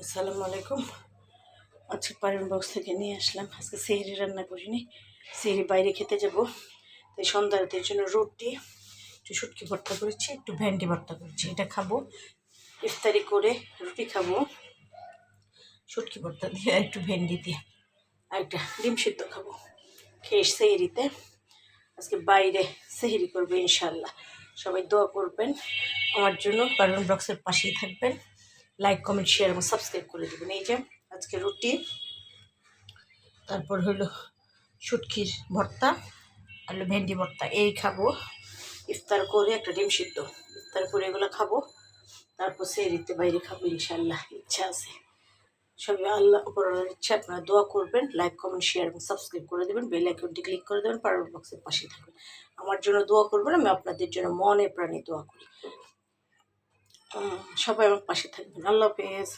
আসসালামু আলাইকুম। আজকে পারেন বক্স থেকে নিয়ে আসলাম। আজকে সেহরি রান্না করিনি, সেহরি বাইরে খেতে যাব। তাই সন্ধ্যার জন্য রুটি, একটু শুটকি ভর্তা করেছি, একটু ভেন্ডি ভর্তা করেছি। এটা খাবো, ইফতারি করে রুটি খাবো শুটকি ভর্তা দিয়ে, একটু ভেন্ডি দিয়ে, আর একটা ডিম সিদ্ধ খাবো খেয়ে সেহরিতে। আজকে বাইরে সেহরি করবো ইনশাল্লাহ। সবাই দোয়া করবেন আমার জন্য, পারেন বক্সের পাশেই থাকবেন, লাইক কমেন্ট শেয়ার এবং সাবস্ক্রাইব করে দেবেন। এই যে আজকে রুটি, তারপর হলো শুটকির ভর্তা, আলু ভেন্ডি ভর্তা, এই খাবো ইফতার করে। একটা ডিম সিদ্ধ ইফতার করে এগুলো খাবো, তারপর সেহরিতে বাইরে খাবো ইনশাল্লাহ। ইচ্ছা আছে, সবাই আল্লাহ উপরওয়ালার ইচ্ছা। আপনারা দোয়া করবেন, লাইক কমেন্ট শেয়ার এবং সাবস্ক্রাইব করে দেবেন, বেল আইকনটি ক্লিক করে দেবেন, পাওয়ার বক্সের পাশে থাকবেন, আমার জন্য দোয়া করবেন। আমি আপনাদের জন্য মনে প্রাণে দোয়া করি। সবাই আমার পাশে থাকবেন। আল্লাহ হাফেজ।